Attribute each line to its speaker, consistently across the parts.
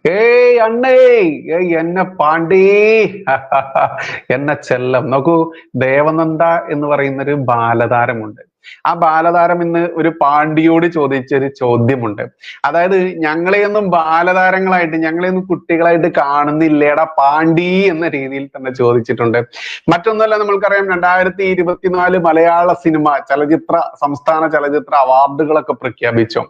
Speaker 1: ഏയ് അണ്ണേ, ഏയ് എന്നെ പാണ്ടി. എന്നെ ചെല്ലം. നോക്കൂ, ദേവനന്ദ എന്ന് പറയുന്ന ഒരു ബാലതാരമുണ്ട്. ആ ബാലതാരം ഇന്ന് ഒരു പാണ്ടിയോട് ചോദിച്ചൊരു ചോദ്യമുണ്ട്. അതായത്, ഞങ്ങളെയൊന്നും ബാലതാരങ്ങളായിട്ട്, ഞങ്ങളെയൊന്നും കുട്ടികളായിട്ട് കാണുന്നില്ലേടാ പാണ്ടി എന്ന രീതിയിൽ തന്നെ ചോദിച്ചിട്ടുണ്ട്. മറ്റൊന്നല്ല, നമ്മൾക്കറിയാം 2024 മലയാള സിനിമ സംസ്ഥാന ചലച്ചിത്ര അവാർഡുകളൊക്കെ പ്രഖ്യാപിച്ചു.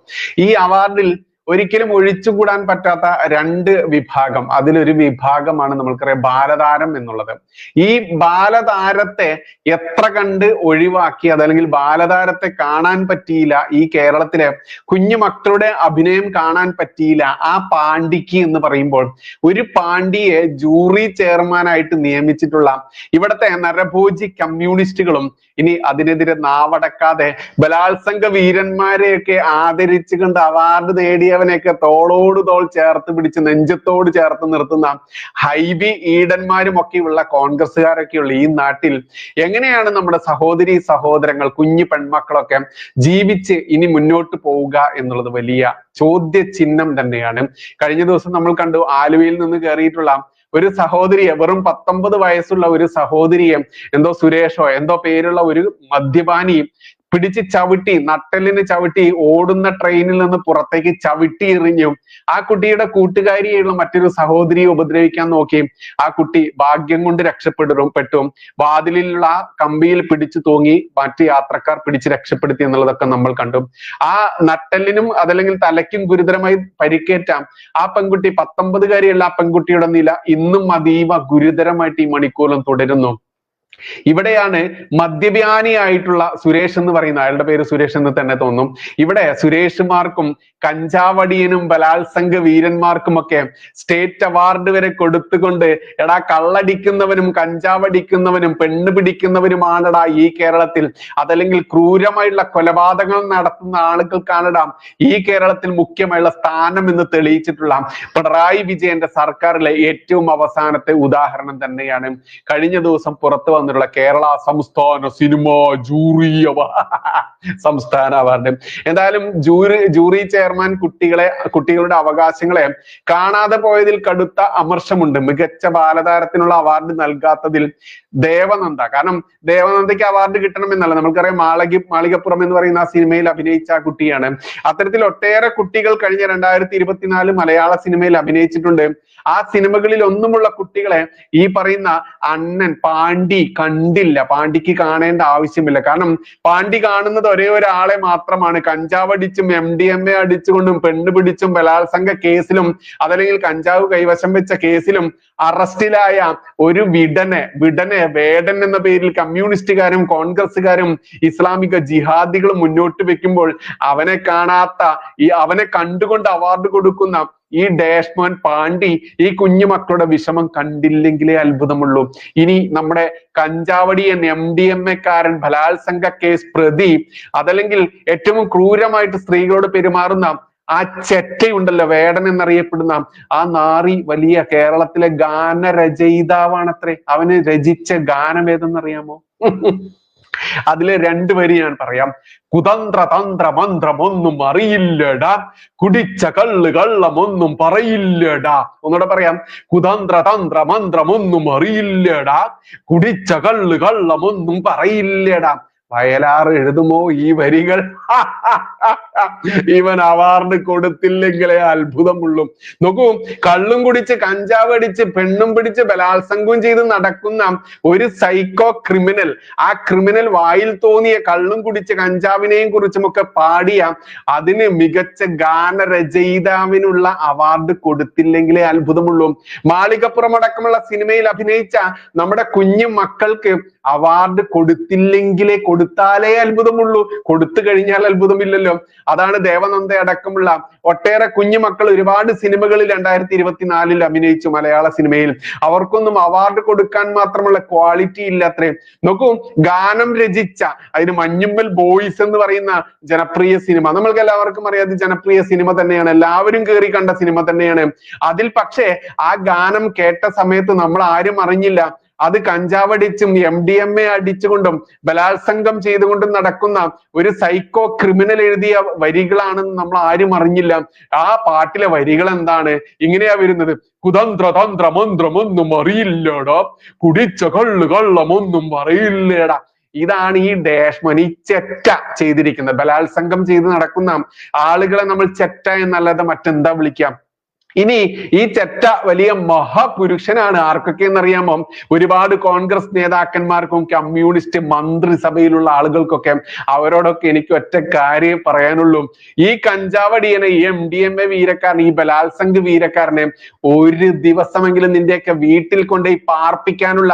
Speaker 1: ഈ അവാർഡിൽ ഒരിക്കലും ഒഴിച്ചുകൂടാൻ പറ്റാത്ത രണ്ട് വിഭാഗം, അതിലൊരു വിഭാഗമാണ് നമ്മൾക്കറിയാം ബാലതാരം എന്നുള്ളത്. ഈ ബാലതാരത്തെ എത്ര കണ്ട് ഒഴിവാക്കി, അതല്ലെങ്കിൽ ബാലതാരത്തെ കാണാൻ പറ്റിയില്ല, ഈ കേരളത്തിലെ കുഞ്ഞു മക്കളുടെ അഭിനയം കാണാൻ പറ്റിയില്ല ആ പാണ്ടിക്ക് എന്ന് പറയുമ്പോൾ, ഒരു പാണ്ടിയെ ജൂറി ചെയർമാനായിട്ട് നിയമിച്ചിട്ടുള്ള ഇവിടുത്തെ നരഭോജി കമ്മ്യൂണിസ്റ്റുകളും ഇനി അതിനെതിരെ നാവടക്കാതെ ബലാത്സംഗ വീരന്മാരെയൊക്കെ ആദരിച്ചുകൊണ്ട് അവാർഡ് നേടിയവനെയൊക്കെ തോളോട് തോൾ ചേർത്ത് പിടിച്ച് നെഞ്ചത്തോട് ചേർത്ത് നിർത്തുന്ന ഹൈബി ഈഡന്മാരും ഒക്കെയുള്ള കോൺഗ്രസ്സുകാരൊക്കെയുള്ള ഈ നാട്ടിൽ എങ്ങനെയാണ് നമ്മുടെ സഹോദരി സഹോദരങ്ങൾ, കുഞ്ഞു പെൺമക്കളൊക്കെ ജീവിച്ച് ഇനി മുന്നോട്ട് പോവുക എന്നുള്ളത് വലിയ ചോദ്യചിഹ്നം തന്നെയാണ്. കഴിഞ്ഞ ദിവസം നമ്മൾ കണ്ടു, ആലുവയിൽ നിന്ന് കയറിയിട്ടുള്ള ഒരു സഹോദരിയെ, വെറും 19 വയസ്സുള്ള ഒരു സഹോദരിയെ എന്തോ സുരേഷോ എന്തോ പേരുള്ള ഒരു മദ്യപാനി പിടിച്ച് ചവിട്ടി, നട്ടെല്ലിന് ചവിട്ടി, ഓടുന്ന ട്രെയിനിൽ നിന്ന് പുറത്തേക്ക് ചവിട്ടി എറിഞ്ഞു. ആ കുട്ടിയുടെ കൂട്ടുകാരിയുള്ള മറ്റൊരു സഹോദരിയെ ഉപദ്രവിക്കാൻ നോക്കി. ആ കുട്ടി ഭാഗ്യം കൊണ്ട് പെട്ടു. വാതിലിലുള്ള കമ്പിയിൽ പിടിച്ചു തൂങ്ങി മറ്റു യാത്രക്കാർ പിടിച്ച് രക്ഷപ്പെടുത്തി എന്നുള്ളതൊക്കെ നമ്മൾ കണ്ടു. ആ നട്ടെല്ലിനും അതല്ലെങ്കിൽ തലയ്ക്കും ഗുരുതരമായി പരിക്കേറ്റാം ആ പെൺകുട്ടി, 19കാരിയുള്ള ആ പെൺകുട്ടിയുടെ നില ഇന്നും അതീവ ഗുരുതരമായിട്ട് ഈ മണിക്കൂറിലും തുടരുന്നു. ഇവിടെയാണ് മദ്യപാനിയായിട്ടുള്ള സുരേഷ് എന്ന് പറയുന്ന, അയാളുടെ പേര് സുരേഷ് എന്ന് തന്നെ തോന്നും, ഇവിടെ സുരേഷുമാർക്കും കഞ്ചാവടിയനും ബലാത്സംഗ വീരന്മാർക്കുമൊക്കെ സ്റ്റേറ്റ് അവാർഡ് വരെ കൊടുത്തുകൊണ്ട്, എടാ കള്ളടിക്കുന്നവനും കഞ്ചാവടിക്കുന്നവനും പെണ്ണ് പിടിക്കുന്നവനുമാണടാ ഈ കേരളത്തിൽ, അതല്ലെങ്കിൽ ക്രൂരമായിട്ടുള്ള കൊലപാതകങ്ങൾ നടത്തുന്ന ആളുകൾക്കാണടാ ഈ കേരളത്തിൽ മുഖ്യമായുള്ള സ്ഥാനം എന്ന് തെളിയിച്ചിട്ടുള്ള പിണറായി വിജയന്റെ സർക്കാരിലെ ഏറ്റവും അവസാനത്തെ ഉദാഹരണം തന്നെയാണ് കഴിഞ്ഞ ദിവസം പുറത്തു വന്നിട്ടുള്ള കേരള സംസ്ഥാന സിനിമ ജൂറി സംസ്ഥാന അവാർഡ്. എന്തായാലും ജൂറി ചെയർമാൻ കുട്ടികളുടെ അവകാശങ്ങളെ കാണാതെ പോയതിൽ കടുത്ത അമർഷമുണ്ട്. മികച്ച ബാലതാരത്തിനുള്ള അവാർഡ് നൽകാത്തതിൽ ദേവനന്ദ. കാരണം ദേവനന്ദയ്ക്ക് അവാർഡ് കിട്ടണമെന്നല്ല, നമുക്കറിയാം മാളികപ്പുറം എന്ന് പറയുന്ന ആ സിനിമയിൽ അഭിനയിച്ച ആ കുട്ടിയാണ്. അത്തരത്തിൽ ഒട്ടേറെ കുട്ടികൾ കഴിഞ്ഞ 2024 മലയാള സിനിമയിൽ അഭിനയിച്ചിട്ടുണ്ട്. ആ സിനിമകളിൽ ഒന്നുമുള്ള കുട്ടികളെ ഈ പറയുന്ന അണ്ണൻ പാണ്ടി കണ്ടില്ല. പാണ്ടിക്ക് കാണേണ്ട ആവശ്യമില്ല. കാരണം പാണ്ടി കാണുന്നത് ഒരേ ഒരാളെ മാത്രമാണ്. കഞ്ചാവടിച്ചും MDMA അടിച്ചുകൊണ്ടും പെണ്ണ് പിടിച്ചും ബലാത്സംഗ കേസിലും അതല്ലെങ്കിൽ കഞ്ചാവ് കൈവശം വെച്ച കേസിലും അറസ്റ്റിലായ ഒരു വേടൻ എന്ന പേരിൽ കമ്മ്യൂണിസ്റ്റുകാരും കോൺഗ്രസ്സുകാരും ഇസ്ലാമിക ജിഹാദികളും മുന്നോട്ട് വെക്കുമ്പോൾ അവനെ കണ്ടുകൊണ്ട് അവാർഡ് കൊടുക്കുന്ന ഈ ഡാഷ്മോൻ പാണ്ടി ഈ കുഞ്ഞു മക്കളുടെ വിഷമം കണ്ടില്ലെങ്കിലേ അത്ഭുതമുള്ളൂ. ഇനി നമ്മുടെ കഞ്ചാവടിയൻ MDMA-കാരൻ ബലാത്സംഗ കേസ് പ്രതി, അതല്ലെങ്കിൽ ഏറ്റവും ക്രൂരമായിട്ട് സ്ത്രീകളോട് പെരുമാറുന്ന ആ ചെറ്റയുണ്ടല്ലോ, വേടൻ എന്നറിയപ്പെടുന്ന ആ നാറി വലിയ കേരളത്തിലെ ഗാനരചയിതാവാണത്രേ. അവന് രചിച്ച ഗാനം ഏതെന്നറിയാമോ? അതിലെ 2 വരി ഞാൻ പറയാം. കുതന്ത്ര തന്ത്ര മന്ത്രമൊന്നും അറിയില്ലടാ, കുടിച്ച കള്ളമൊന്നും പറയില്ലടാ. ഒന്നുകൂടെ പറയാം. കുതന്ത്ര തന്ത്ര മന്ത്രമൊന്നും അറിയില്ലടാ, കുടിച്ച കള്ളമൊന്നും പറയില്ലടാ. വയലാർ എഴുതുമോ ഈ വരികൾ? ഇവൻ അവാർഡ് കൊടുത്തില്ലെങ്കിലേ അത്ഭുതമുള്ളൂ. നോക്കൂ, കള്ളും കുടിച്ച് കഞ്ചാവ് അടിച്ച് പെണ്ണും പിടിച്ച് ബലാത്സംഗവും ചെയ്ത് നടക്കുന്ന ഒരു സൈക്കോ ക്രിമിനൽ, ആ ക്രിമിനൽ വായിൽ തോന്നിയ കള്ളും കുടിച്ച് കഞ്ചാവിനെയും കുറിച്ചുമൊക്കെ പാടിയ അതിന് മികച്ച ഗാനരചയിതാവിനുള്ള അവാർഡ് കൊടുത്തില്ലെങ്കിലേ അത്ഭുതമുള്ളൂ. മാളികപ്പുറം അടക്കമുള്ള സിനിമയിൽ അഭിനയിച്ച നമ്മുടെ കുഞ്ഞു മക്കൾക്ക് അവാർഡ് കൊടുത്താലേ അത്ഭുതമുള്ളൂ. കൊടുത്തു കഴിഞ്ഞാൽ അത്ഭുതമില്ലല്ലോ. അതാണ് ദേവനന്ദ അടക്കമുള്ള ഒട്ടേറെ കുഞ്ഞു മക്കൾ ഒരുപാട് സിനിമകളിൽ 2024 അഭിനയിച്ചു മലയാള സിനിമയിൽ. അവർക്കൊന്നും അവാർഡ് കൊടുക്കാൻ മാത്രമുള്ള ക്വാളിറ്റി ഇല്ല അത്രയും. നോക്കൂ, ഗാനം രചിച്ച, അതിന് മഞ്ഞുമ്മൽ ബോയ്സ് എന്ന് പറയുന്ന ജനപ്രിയ സിനിമ, നമ്മൾക്ക് എല്ലാവർക്കും അറിയാതെ ജനപ്രിയ സിനിമ തന്നെയാണ്, എല്ലാവരും കയറി കണ്ട സിനിമ തന്നെയാണ്. അതിൽ പക്ഷേ ആ ഗാനം കേട്ട സമയത്ത് നമ്മൾ ആരും അറിഞ്ഞില്ല അത് കഞ്ചാവടിച്ചും MDMA അടിച്ചുകൊണ്ടും ബലാത്സംഗം ചെയ്തുകൊണ്ടും നടക്കുന്ന ഒരു സൈക്കോ ക്രിമിനൽ എഴുതിയ വരികളാണെന്ന് നമ്മൾ ആരും അറിഞ്ഞില്ല. ആ പാട്ടിലെ വരികൾ എന്താണ്? ഇങ്ങനെയാ വരുന്നത്: കുതന്ത്ര തന്ത്ര മന്ത്രമൊന്നും അറിയില്ലടാ, കുടിച്ച കള്ളമൊന്നും പറയില്ലേടാ. ഇതാണ് ഈ ഡാഷ്മൻ, ഈ ചെറ്റ ചെയ്തിരിക്കുന്നത്. ബലാത്സംഗം ചെയ്ത് നടക്കുന്ന ആളുകളെ നമ്മൾ ചെറ്റ എന്നല്ലാതെ മറ്റെന്താ വിളിക്കാം? ഇനി ഈ ചെറ്റ വലിയ മഹാപുരുഷനാണ്. ആർക്കൊക്കെ എന്നറിയാമോ? ഒരുപാട് കോൺഗ്രസ് നേതാക്കന്മാർക്കും കമ്മ്യൂണിസ്റ്റ് മന്ത്രിസഭയിലുള്ള ആളുകൾക്കൊക്കെ. അവരോടൊക്കെ എനിക്ക് ഒറ്റ കാര്യം പറയാനുള്ളൂ: ഈ കഞ്ചാവടിയനെ, ഈ MDMA വീരക്കാരനെ, ഈ ബലാത്സംഗ വീരക്കാരനെ ഒരു ദിവസമെങ്കിലും നിന്റെയൊക്കെ വീട്ടിൽ കൊണ്ടുപോയി പാർപ്പിക്കാനുള്ള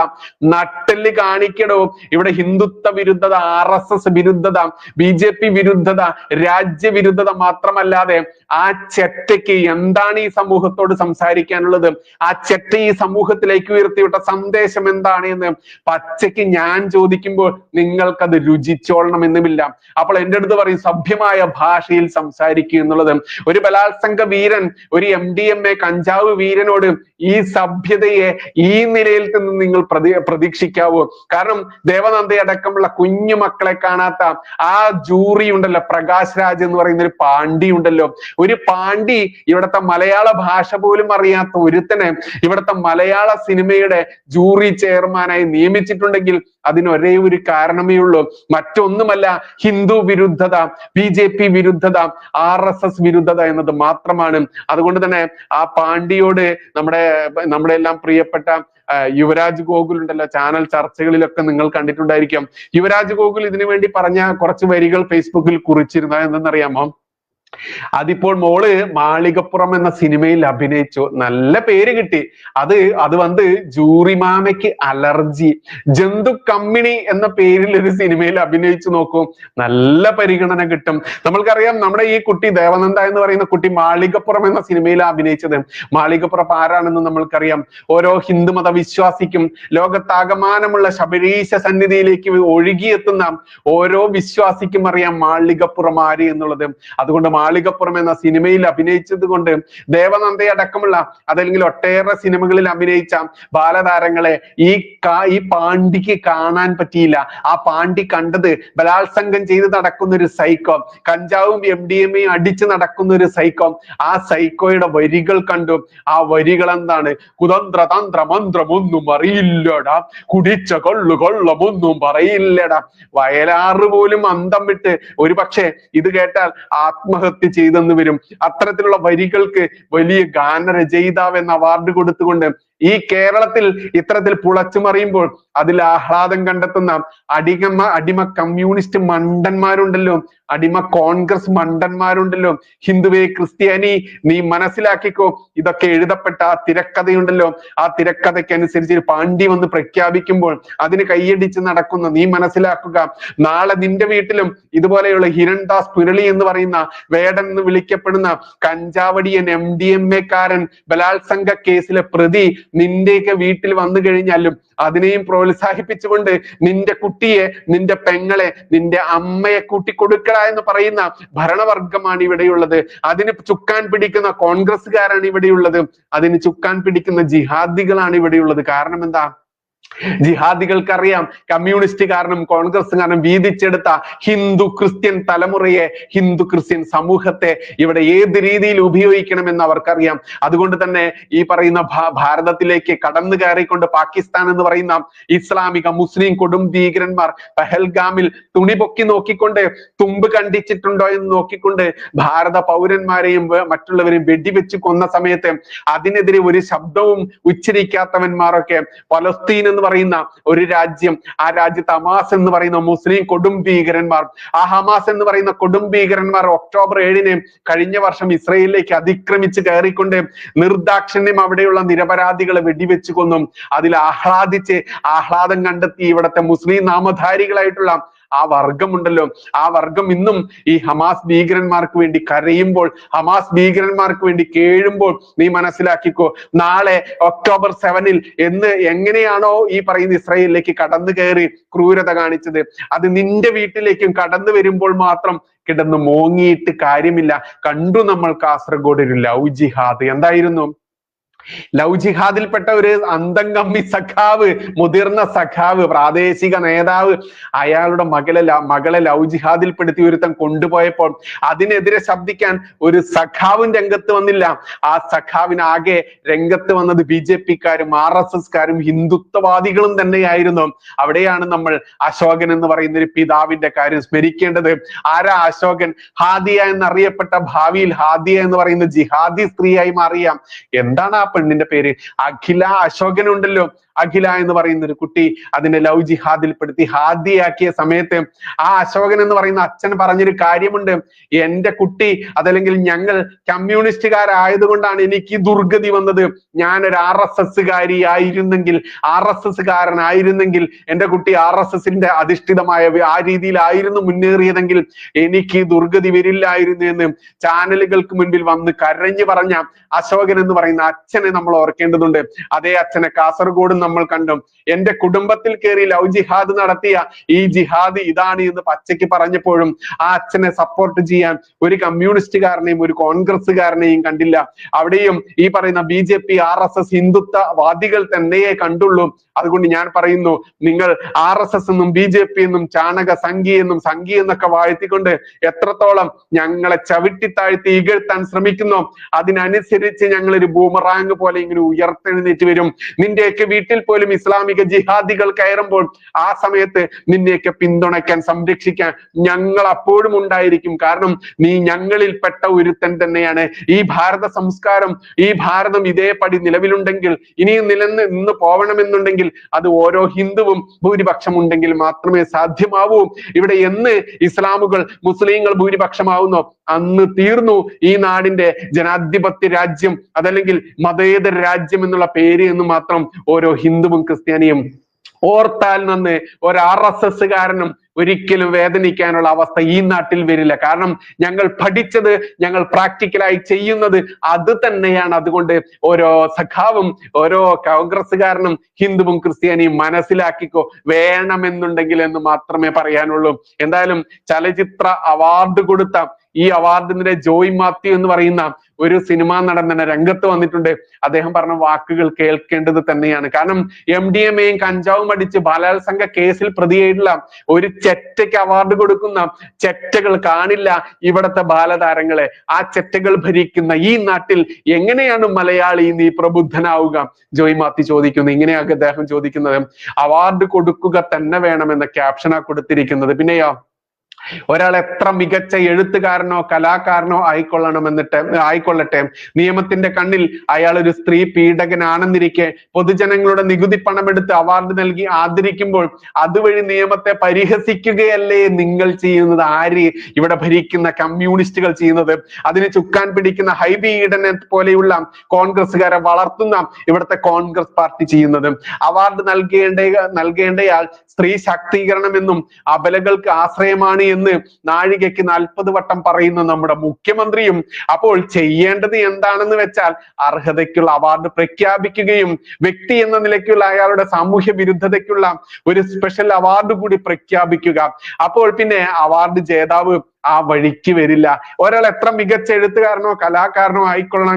Speaker 1: നട്ടെല്ല് കാണിക്കണോ. ഇവിടെ ഹിന്ദുത്വ വിരുദ്ധത, RSS വിരുദ്ധത, BJP വിരുദ്ധത, രാജ്യവിരുദ്ധത മാത്രമല്ലാതെ ആ ചെറ്റയ്ക്ക് എന്താണ് ഈ സമൂഹത്തോട് സംസാരിക്കാനുള്ളത്? ആ ചെറ്റ ഈ സമൂഹത്തിലേക്ക് ഉയർത്തിവിട്ട സന്ദേശം എന്താണ് എന്ന് പച്ചയ്ക്ക് ഞാൻ ചോദിക്കുമ്പോൾ നിങ്ങൾക്കത് രുചിച്ചോളണമെന്നുമില്ല. അപ്പോൾ എൻ്റെ അടുത്ത് പറയും സഭ്യമായ ഭാഷയിൽ സംസാരിക്കുക എന്നുള്ളത്. ഒരു ബലാത്സംഗ വീരൻ, ഒരു MDMA കഞ്ചാവ് വീരനോട് ഈ സഭ്യതയെ ഈ നിലയിൽ നിന്ന് നിങ്ങൾ പ്രതീക്ഷിക്കാവോ? കാരണം ദേവനന്ദ അടക്കമുള്ള കുഞ്ഞു മക്കളെ കാണാത്ത ആ ജൂറി ഉണ്ടല്ലോ, പ്രകാശ് രാജ് എന്ന് പറയുന്ന ഒരു പാണ്ഡി ഉണ്ടല്ലോ, ഒരു പാണ്ഡി ഇവിടുത്തെ മലയാള ഭാഷ പോലും അറിയാത്ത ഒരുത്തനെ ഇവിടുത്തെ മലയാള സിനിമയുടെ ജൂറി ചെയർമാനായി നിയമിച്ചിട്ടുണ്ടെങ്കിൽ അതിന് ഒരേ ഒരു കാരണമേ ഉള്ളൂ, മറ്റൊന്നുമല്ല, ഹിന്ദു വിരുദ്ധത, BJP വിരുദ്ധത, RSS വിരുദ്ധത എന്നത് മാത്രമാണ്. അതുകൊണ്ട് തന്നെ ആ പാണ്ഡിയോട് നമ്മുടെ എല്ലാം പ്രിയപ്പെട്ട യുവരാജ് ഗോകുൽ ഉണ്ടല്ലോ, ചാനൽ ചർച്ചകളിലൊക്കെ നിങ്ങൾ കണ്ടിട്ടുണ്ടായിരിക്കും. യുവരാജ് ഗോകുൽ ഇതിനു വേണ്ടി പറഞ്ഞ കുറച്ച് വരികൾ ഫേസ്ബുക്കിൽ കുറിച്ചിരുന്നത് എന്തെന്നറിയാമോ? അതിപ്പോൾ മോള് മാളികപ്പുറം എന്ന സിനിമയിൽ അഭിനയിച്ചു, നല്ല പേര് കിട്ടി. അത് വന്ന് ജൂറിമാമയ്ക്ക് അലർജി. ജന്തു കമ്മിണി എന്ന പേരിൽ ഒരു സിനിമയിൽ അഭിനയിച്ചു നോക്കൂ, നല്ല പരിഗണന കിട്ടും. നമ്മൾക്കറിയാം നമ്മുടെ ഈ കുട്ടി ദേവനന്ദ എന്ന് പറയുന്ന കുട്ടി മാളികപ്പുറം എന്ന സിനിമയിൽ അഭിനയിച്ചത്. മാളികപ്പുറം ആരാണെന്ന് നമ്മൾക്കറിയാം. ഓരോ ഹിന്ദുമത വിശ്വാസിക്കും ലോകത്താകമാനമുള്ള ശബരീശ സന്നിധിയിലേക്ക് ഒഴുകിയെത്തുന്ന ഓരോ വിശ്വാസിക്കും അറിയാം മാളികപ്പുറം ആര് എന്നുള്ളത്. അതുകൊണ്ട് മാളികപ്പുറം എന്ന സിനിമയിൽ അഭിനയിച്ചത് കൊണ്ട് ദേവനന്ദയെ അടക്കമുള്ള അതല്ലെങ്കിൽ ഒട്ടേറെ സിനിമകളിൽ അഭിനയിച്ച ബാലതാരങ്ങളെ ഈ പാണ്ഡിക്ക് കാണാൻ പറ്റിയില്ല. ആ പാണ്ഡി കണ്ടത് ബലാത്സംഗം ചെയ്ത് നടക്കുന്ന ഒരു സൈക്കോ, കഞ്ചാവും MDMA അടിച്ച് നടക്കുന്ന ഒരു സൈക്കോ. ആ സൈക്കോയുടെ വരികൾ കണ്ടു. ആ വരികൾ എന്താണ്? കുതന്ത്ര തന്ത്ര മന്ത്രമൊന്നും അറിയില്ലടാ, കുടിച്ച കൊള്ളമൊന്നും പറയില്ലടാ. വയലാറ് പോലും അന്തം വിട്ട് ഒരു പക്ഷേ ഇത് കേട്ടാൽ ആത്മഹത്യ ചെയ്തെന്ന് വരും. അത്തരത്തിലുള്ള വരികൾക്ക് വലിയ ഗാനരചയിതാവ് എന്ന അവാർഡ് കൊടുത്തുകൊണ്ട് ഈ കേരളത്തിൽ ഇത്തരത്തിൽ പുളച്ചുമറിയുമ്പോൾ അതിൽ ആഹ്ലാദം കണ്ടെത്തുന്ന അടിമ കമ്മ്യൂണിസ്റ്റ് മണ്ടന്മാരുണ്ടല്ലോ, അടിമ കോൺഗ്രസ് മണ്ടന്മാരുണ്ടല്ലോ. ഹിന്ദുവേ, ക്രിസ്ത്യാനി, നീ മനസ്സിലാക്കിക്കോ, ഇതൊക്കെ എഴുതപ്പെട്ട ആ തിരക്കഥയുണ്ടല്ലോ, ആ തിരക്കഥയ്ക്കനുസരിച്ച് പാണ്ഡി വന്ന് പ്രഖ്യാപിക്കുമ്പോൾ അതിന് കൈയടിച്ച് നടക്കുന്ന നീ മനസ്സിലാക്കുക, നാളെ നിന്റെ വീട്ടിലും ഇതുപോലെയുള്ള ഹിരൺദാസ് പുരളി എന്ന് പറയുന്ന വേടൻ എന്ന് വിളിക്കപ്പെടുന്ന കഞ്ചാവടിയൻ, MDMA കാരൻ, ബലാത്സംഗ കേസിലെ പ്രതി നിന്റെയൊക്കെ വീട്ടിൽ വന്നു കഴിഞ്ഞാലും അതിനെയും പ്രോത്സാഹിപ്പിച്ചുകൊണ്ട് നിന്റെ കുട്ടിയെ, നിന്റെ പെങ്ങളെ, നിന്റെ അമ്മയെ കൂട്ടിക്കൊടുക്കട എന്ന് പറയുന്ന ഭരണവർഗമാണ് ഇവിടെയുള്ളത്. അതിന് ചുക്കാൻ പിടിക്കുന്ന കോൺഗ്രസ്സുകാരാണ് ഇവിടെയുള്ളത്. അതിന് ചുക്കാൻ പിടിക്കുന്ന ജിഹാദികളാണ് ഇവിടെയുള്ളത്. കാരണം എന്താ? ജിഹാദികൾക്കറിയാം കമ്മ്യൂണിസ്റ്റുകാരനും കോൺഗ്രസ്സുകാരനും വീതിച്ചെടുത്ത ഹിന്ദു ക്രിസ്ത്യൻ തലമുറയെ, ഹിന്ദു ക്രിസ്ത്യൻ സമൂഹത്തെ ഇവിടെ ഏത് രീതിയിൽ ഉപയോഗിക്കണമെന്ന് അവർക്കറിയാം. അതുകൊണ്ട് തന്നെ ഈ പറയുന്ന ഭാരതത്തിലേക്ക് കടന്നു കയറിക്കൊണ്ട് പാകിസ്ഥാൻ എന്ന് പറയുന്ന ഇസ്ലാമിക മുസ്ലിം കൊടും ഭീകരന്മാർ പഹൽഗാമിൽ തുണി പൊക്കി നോക്കിക്കൊണ്ട്, തുമ്പ് കണ്ടിച്ചിട്ടുണ്ടോ എന്ന് നോക്കിക്കൊണ്ട് ഭാരത പൗരന്മാരെയും മറ്റുള്ളവരെയും വെടിവെച്ച് കൊന്ന സമയത്ത് അതിനെതിരെ ഒരു ശബ്ദവും ഉച്ചരിക്കാത്തവന്മാരൊക്കെ പലസ്തീൻ എന്ന് പറയുന്ന ഒരു രാജ്യം, ആ രാജ്യത്ത് ഹമാസ് എന്ന് പറയുന്ന മുസ്ലിം കൊടും ഭീകരന്മാർ, ആ ഹമാസ് എന്ന് പറയുന്ന കൊടും ഭീകരന്മാർ ഒക്ടോബർ 7 കഴിഞ്ഞ വർഷം ഇസ്രയേലിലേക്ക് അതിക്രമിച്ച് കയറിക്കൊണ്ട് നിർദാക്ഷിണ്യം അവിടെയുള്ള നിരപരാധികളെ വെടിവെച്ച് കൊന്നും. അതിൽ ആഹ്ലാദം കണ്ടെത്തി ഇവിടുത്തെ മുസ്ലിം നാമധാരികളായിട്ടുള്ള ആ വർഗമുണ്ടല്ലോ, ആ വർഗം ഇന്നും ഈ ഹമാസ് ഭീകരന്മാർക്ക് വേണ്ടി കരയുമ്പോൾ, ഹമാസ് ഭീകരന്മാർക്ക് വേണ്ടി കേഴുമ്പോൾ നീ മനസ്സിലാക്കിക്കോ, നാളെ ഒക്ടോബർ 7 എങ്ങനെയാണോ ഈ പറയുന്ന ഇസ്രായേലിലേക്ക് കടന്നു കയറി ക്രൂരത കാണിച്ചത്, അത് നിന്റെ വീട്ടിലേക്കും കടന്നു വരുമ്പോൾ മാത്രം കിടന്ന് മോങ്ങിയിട്ട് കാര്യമില്ല. കണ്ടു നമ്മൾ കാസർഗോഡ് ഒരു ലവ് ജിഹാദ്. എന്തായിരുന്നു? ലവ് ജിഹാദിൽപ്പെട്ട ഒരു അന്തംഗമ്മി സഖാവ്, മുതിർന്ന സഖാവ്, പ്രാദേശിക നേതാവ് അയാളുടെ മകളെ ലവ് ജിഹാദിൽപ്പെടുത്തി ഒരുത്തൻ കൊണ്ടുപോയപ്പോൾ അതിനെതിരെ ശബ്ദിക്കാൻ ഒരു സഖാവും രംഗത്ത് വന്നില്ല. ആ സഖാവിനാകെ രംഗത്ത് വന്നത് BJP-ക്കാരും RSS-കാരും ഹിന്ദുത്വവാദികളും തന്നെയായിരുന്നു. അവിടെയാണ് നമ്മൾ അശോകൻ എന്ന് പറയുന്ന ഒരു പിതാവിന്റെ കാര്യം സ്മരിക്കേണ്ടത്. ആരാ അശോകൻ? ഹാദിയ എന്നറിയപ്പെട്ട, ഭാവിയിൽ ഹാദിയ എന്ന് പറയുന്ന ജിഹാദി സ്ത്രീയായി മാറിയ, എന്താണ് ആ പെണ്ണിന്റെ പേര്? അഖില അശോകൻ ഉണ്ടല്ലോ. അഖില എന്ന് പറയുന്ന ഒരു കുട്ടി അതിനെ ലവ് ജിഹാദിൽപ്പെടുത്തി ഹാദിയാക്കിയ സമയത്ത് ആ അശോകൻ എന്ന് പറയുന്ന അച്ഛൻ പറഞ്ഞൊരു കാര്യമുണ്ട്. എന്റെ കുട്ടി അതല്ലെങ്കിൽ ഞങ്ങൾ കമ്മ്യൂണിസ്റ്റുകാരായതുകൊണ്ടാണ് എനിക്ക് ദുർഗതി വന്നത്. ഞാനൊരു RSS-കാരിയായിരുന്നെങ്കിൽ, RSS-കാരനായിരുന്നെങ്കിൽ, എന്റെ കുട്ടി RSS-ന്റെ അധിഷ്ഠിതമായ ആ രീതിയിലായിരുന്നു മുന്നേറിയതെങ്കിൽ എനിക്ക് ദുർഗതി വരില്ലായിരുന്നു എന്ന് ചാനലുകൾക്ക് മുൻപിൽ വന്ന് കരഞ്ഞു പറഞ്ഞ അശോകൻ എന്ന് പറയുന്ന അച്ഛനെ നമ്മൾ ഓർക്കേണ്ടതുണ്ട്. അതേ അച്ഛനെ കാസർഗോഡ് നമ്മൾ കണ്ടു. എന്റെ കുടുംബത്തിൽ കയറി ലവ് ജിഹാദ് നടത്തിയ ഈ ജിഹാദ് ഇതാണ് എന്ന് പച്ചയ്ക്ക് പറഞ്ഞപ്പോഴും ആ അച്ഛനെ സപ്പോർട്ട് ചെയ്യാൻ ഒരു കമ്മ്യൂണിസ്റ്റുകാരനെയും ഒരു കോൺഗ്രസ്സുകാരനെയും കണ്ടില്ല. അവിടെയും ഈ പറയുന്ന BJP RSS ഹിന്ദുത്വവാദികൾ തന്നെയേ കണ്ടുള്ളൂ. അതുകൊണ്ട് ഞാൻ പറയുന്നു, നിങ്ങൾ RSS എന്നും BJP എന്നും ചാണക സംഘി എന്നും സംഘി എന്നൊക്കെ വാഴ്ത്തിക്കൊണ്ട് എത്രത്തോളം ഞങ്ങളെ ചവിട്ടിത്താഴ്ത്തി ഇകഴ്ത്താൻ ശ്രമിക്കുന്നു, അതിനനുസരിച്ച് ഞങ്ങളൊരു ബൂമറാങ് പോലെ ഇങ്ങനെ ഉയർത്തെഴുന്നേറ്റ് വരും. നിന്റെയൊക്കെ വീട്ടിൽ പോലും ഇസ്ലാമിക ജിഹാദികൾ കയറുമ്പോൾ ആ സമയത്ത് നിന്നെയൊക്കെ പിന്തുണയ്ക്കാൻ, സംരക്ഷിക്കാൻ ഞങ്ങൾ അപ്പോഴും ഉണ്ടായിരിക്കും. കാരണം നീ ഞങ്ങളിൽപ്പെട്ട ഒരുത്തൻ തന്നെയാണ്. ഈ ഭാരത സംസ്കാരം, ഈ ഭാരതം ഇതേപടി നിലവിലുണ്ടെങ്കിൽ, ഇനിയും നിലനിന്ന് പോവണമെന്നുണ്ടെങ്കിൽ അത് ഓരോ ഹിന്ദുവും ഭൂരിപക്ഷം ഉണ്ടെങ്കിൽ മാത്രമേ സാധ്യമാവൂ. ഇവിടെ എന്ന് ഇസ്ലാമുകൾ, മുസ്ലിങ്ങൾ ഭൂരിപക്ഷമാവുന്നോ അന്ന് തീർന്നു ഈ നാടിന്റെ ജനാധിപത്യ രാജ്യം, അതല്ലെങ്കിൽ മതേതര രാജ്യം എന്നുള്ള പേര് എന്ന് മാത്രം ഓരോ ഹിന്ദുവും ക്രിസ്ത്യാനിയും ഓർത്താൽ നന്ന്. ഒരു RSS-കാരനും ഒരിക്കലും വേദനിക്കാനുള്ള അവസ്ഥ ഈ നാട്ടിൽ വരില്ല. കാരണം ഞങ്ങൾ പഠിച്ചത്, ഞങ്ങൾ പ്രാക്ടിക്കലായി ചെയ്യുന്നത് അത് തന്നെയാണ്. അതുകൊണ്ട് ഓരോ സഖാവും ഓരോ കോൺഗ്രസ്സുകാരനും ഹിന്ദുവും ക്രിസ്ത്യാനിയും മനസ്സിലാക്കിക്കോ, വേണമെന്നുണ്ടെങ്കിൽ എന്ന് മാത്രമേ പറയാനുള്ളൂ. എന്തായാലും ചലച്ചിത്ര അവാർഡ് കൊടുത്ത ഈ അവാർഡിന്റെ ജോയ് മാത്യു എന്ന് പറയുന്ന ഒരു സിനിമാ നടൻ തന്നെ രംഗത്ത് വന്നിട്ടുണ്ട്. അദ്ദേഹം പറഞ്ഞ വാക്കുകൾ കേൾക്കേണ്ടത് തന്നെയാണ്. കാരണം MDMA-യും കഞ്ചാവും അടിച്ച് ബലാത്സംഗ കേസിൽ പ്രതിയായിട്ടുള്ള ഒരു ചെറ്റയ്ക്ക് അവാർഡ് കൊടുക്കുന്ന ചെറ്റകൾ കാണില്ല ഇവിടത്തെ ബാലതാരങ്ങളെ. ആ ചെറ്റകൾ ഭരിക്കുന്ന ഈ നാട്ടിൽ എങ്ങനെയാണ് മലയാളി നീ പ്രബുദ്ധനാവുക? ജോയ് മാത്യു ചോദിക്കുന്നു. ഇങ്ങനെയാണ് അദ്ദേഹം ചോദിക്കുന്നത്. അവാർഡ് കൊടുക്കുക തന്നെ വേണമെന്ന ക്യാപ്ഷനാ കൊടുത്തിരിക്കുന്നത്. പിന്നെയോ, ഒരാൾ എത്ര മികച്ച എഴുത്തുകാരനോ കലാകാരനോ ആയിക്കൊള്ളട്ടെ, നിയമത്തിന്റെ കണ്ണിൽ അയാൾ ഒരു സ്ത്രീ പീഡകനാണെന്നിരിക്കെ പൊതുജനങ്ങളുടെ നികുതി പണമെടുത്ത് അവാർഡ് നൽകി ആദരിക്കുമ്പോൾ അതുവഴി നിയമത്തെ പരിഹസിക്കുകയല്ലേ നിങ്ങൾ ചെയ്യുന്നത്? ആര്? ഇവിടെ ഭരിക്കുന്ന കമ്മ്യൂണിസ്റ്റുകൾ ചെയ്യുന്നത്. അതിന് ചുക്കാൻ പിടിക്കുന്ന ഹൈബി ഈഡനെ പോലെയുള്ള കോൺഗ്രസ്സുകാരെ വളർത്തുന്ന ഇവിടുത്തെ കോൺഗ്രസ് പാർട്ടി ചെയ്യുന്നത്. അവാർഡ് നൽകേണ്ടയാൾ സ്ത്രീ ശാക്തീകരണമെന്നും അബലകൾക്ക് ആശ്രയമാണ് എന്ന് നാഴികയ്ക്ക് 40 വട്ടം പറയുന്ന നമ്മുടെ മുഖ്യമന്ത്രിയും അപ്പോൾ ചെയ്യേണ്ടത് എന്താണെന്ന് വെച്ചാൽ അർഹതയ്ക്കുള്ള അവാർഡ് പ്രഖ്യാപിക്കുകയും വ്യക്തി എന്ന നിലയ്ക്കുള്ള അയാളുടെ സാമൂഹ്യ വിരുദ്ധതയ്ക്കുള്ള ഒരു സ്പെഷ്യൽ അവാർഡ് കൂടി പ്രഖ്യാപിക്കുക. അപ്പോൾ പിന്നെ അവാർഡ് ജേതാവ് ആ വഴിക്ക് വരില്ല. ഒരാൾ എത്ര മികച്ച എഴുത്തുകാരനോ കലാകാരനോ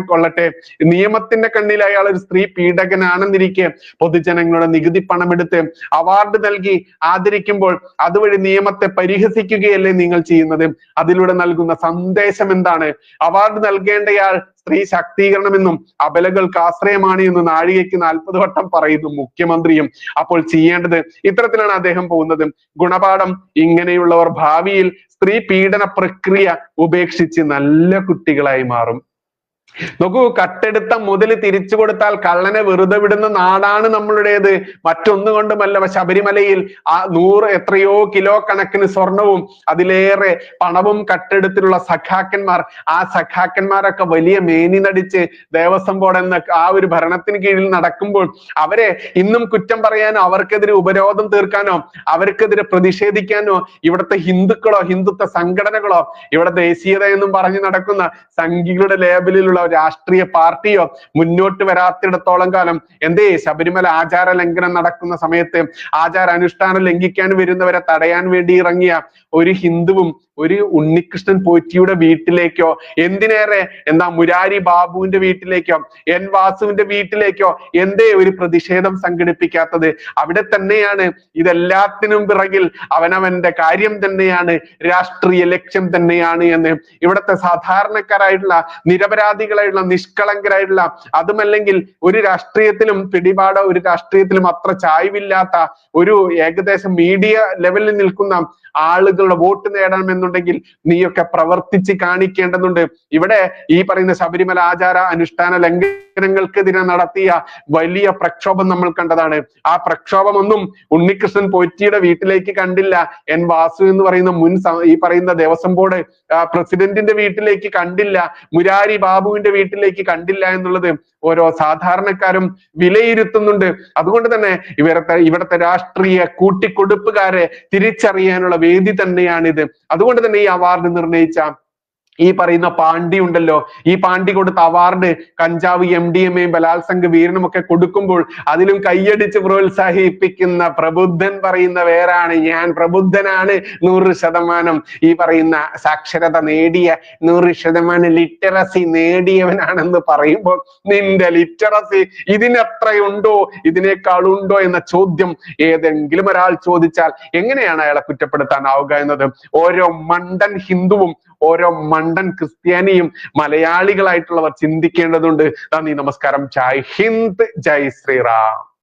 Speaker 1: കൊള്ളട്ടെ, നിയമത്തിന്റെ കണ്ണിൽ അയാൾ ഒരു സ്ത്രീ പീഡകനാണെന്നിരിക്കെ പൊതുജനങ്ങളുടെ നികുതി പണമെടുത്ത് അവാർഡ് നൽകി ആദരിക്കുമ്പോൾ അതുവഴി നിയമത്തെ പരിഹസിക്കുകയല്ലേ നിങ്ങൾ ചെയ്യുന്നത്? അതിലൂടെ നൽകുന്ന സന്ദേശം എന്താണ്? അവാർഡ് നൽകേണ്ടയാൾ സ്ത്രീ ശാക്തീകരണമെന്നും അബലകൾക്ക് ആശ്രയമാണ് എന്ന് നാഴികയ്ക്ക് 40 വട്ടം പറയുന്നു മുഖ്യമന്ത്രിയും. അപ്പോൾ ചെയ്യേണ്ടത് ഇത്തരത്തിലാണ് അദ്ദേഹം പോകുന്നത്. ഗുണപാഠം: ഇങ്ങനെയുള്ളവർ ഭാവിയിൽ സ്ത്രീ പീഡന പ്രക്രിയ ഉപേക്ഷിച്ച് നല്ല കുട്ടികളായി മാറും. നോക്കൂ, കട്ടെടുത്ത മുതൽ തിരിച്ചു കൊടുത്താൽ കള്ളനെ വെറുതെ വിടുന്ന നാടാണ് നമ്മളുടേത്. മറ്റൊന്നു കൊണ്ടുമല്ല. ശബരിമലയിൽ എത്രയോ കിലോ കണക്കിന് സ്വർണവും അതിലേറെ പണവും കട്ടെടുത്തിട്ടുള്ള സഖാക്കന്മാർ, ആ സഖാക്കന്മാരൊക്കെ വലിയ മേനി നടിച്ച് ദേവസ്വം ബോർഡ് എന്ന ആ ഒരു ഭരണത്തിന് കീഴിൽ നടക്കുമ്പോൾ അവരെ ഇന്നും കുറ്റം പറയാനോ അവർക്കെതിരെ ഉപരോധം തീർക്കാനോ അവർക്കെതിരെ പ്രതിഷേധിക്കാനോ ഇവിടുത്തെ ഹിന്ദുക്കളോ ഹിന്ദുത്വ സംഘടനകളോ ഇവിടെ ദേശീയത എന്നും പറഞ്ഞു നടക്കുന്ന സംഘികളുടെ ലേബലിലുള്ള രാഷ്ട്രീയ പാർട്ടിയോ മുന്നോട്ട് വരാത്തിടത്തോളം കാലം എന്തേ ശബരിമല ആചാര ലംഘനം നടക്കുന്ന സമയത്ത് ആചാര അനുഷ്ഠാനം ലംഘിക്കാൻ വരുന്നവരെ തടയാൻ വേണ്ടി ഇറങ്ങിയ ഒരു ഹിന്ദുവും ഒരു ഉണ്ണികൃഷ്ണൻ പോറ്റിയുടെ വീട്ടിലേക്കോ എന്തിനേറെ എന്താ മുരാരി ബാബുവിന്റെ വീട്ടിലേക്കോ എൻ വാസുവിന്റെ വീട്ടിലേക്കോ എന്തേ ഒരു പ്രതിഷേധം സംഘടിപ്പിക്കാത്തത്? അവിടെ തന്നെയാണ് ഇതെല്ലാത്തിനും പിറകിൽ അവനവന്റെ കാര്യം തന്നെയാണ്, രാഷ്ട്രീയ ലക്ഷ്യം തന്നെയാണ് എന്ന് ഇവിടുത്തെ സാധാരണക്കാരായിട്ടുള്ള നിരപരാധികളായിട്ടുള്ള നിഷ്കളങ്കരായിട്ടുള്ള അതുമല്ലെങ്കിൽ ഒരു രാഷ്ട്രീയത്തിലും പിടിപാടോ ഒരു രാഷ്ട്രീയത്തിലും അത്ര ചായ്വില്ലാത്ത ഒരു ഏകദേശം മീഡിയ ലെവലിൽ നിൽക്കുന്ന ആളുകളുടെ വോട്ട് നേടണമെന്നുണ്ടെങ്കിൽ നീയൊക്കെ പ്രവർത്തിച്ച് കാണിക്കേണ്ടതുണ്ട്. ഇവിടെ ഈ പറയുന്ന ശബരിമല ആചാര അനുഷ്ഠാന ലംഘനങ്ങൾക്കെതിരെ നടത്തിയ വലിയ പ്രക്ഷോഭം നമ്മൾ കണ്ടതാണ്. ആ പ്രക്ഷോഭമൊന്നും ഉണ്ണികൃഷ്ണൻ പോറ്റിയുടെ വീട്ടിലേക്ക് കണ്ടില്ല, എൻ വാസു എന്ന് പറയുന്ന ഈ പറയുന്ന ദേവസ്വം ബോർഡ് പ്രസിഡന്റിന്റെ വീട്ടിലേക്ക് കണ്ടില്ല, മുരാരി ബാബുവിന്റെ വീട്ടിലേക്ക് കണ്ടില്ല എന്നുള്ളത് ഓരോ സാധാരണക്കാരും വിലയിരുത്തുന്നുണ്ട്. അതുകൊണ്ട് തന്നെ ഇവിടുത്തെ രാഷ്ട്രീയ കൂട്ടിക്കൊടുപ്പുകാരെ തിരിച്ചറിയാനുള്ള വേദി തന്നെയാണിത്. അതുകൊണ്ട് തന്നെ ഈ അവാർഡ് നിർണയിച്ച ഈ പറയുന്ന പാണ്ഡി ഉണ്ടല്ലോ, ഈ പാണ്ഡി കൊടുത്ത അവാർഡ് കഞ്ചാവ് MDMA ബലാത്സംഗ വീരനും ഒക്കെ കൊടുക്കുമ്പോൾ അതിലും കയ്യടിച്ച് പ്രോത്സാഹിപ്പിക്കുന്ന പ്രബുദ്ധൻ പറയുന്ന പേരാണ് ഞാൻ. പ്രബുദ്ധനാണ് 100% ഈ പറയുന്ന സാക്ഷരത നേടിയ 100% ലിറ്ററസി നേടിയവനാണെന്ന് പറയുമ്പോൾ നിന്റെ ലിറ്ററസി ഇതിനെത്രയുണ്ടോ ഇതിനേക്കാളുണ്ടോ എന്ന ചോദ്യം ഏതെങ്കിലും ഒരാൾ ചോദിച്ചാൽ എങ്ങനെയാണ് അയാളെ കുറ്റപ്പെടുത്താനാവുക എന്നത് ഓരോ മണ്ടൻ ഹിന്ദുവും ഓരോ മണ്ടൻ ക്രിസ്ത്യാനിയും മലയാളികളായിട്ടുള്ളവർ ചിന്തിക്കേണ്ടതുണ്ട്. നന്ദി, നമസ്കാരം. ജയ് ഹിന്ദ്, ജയ് ശ്രീറാം.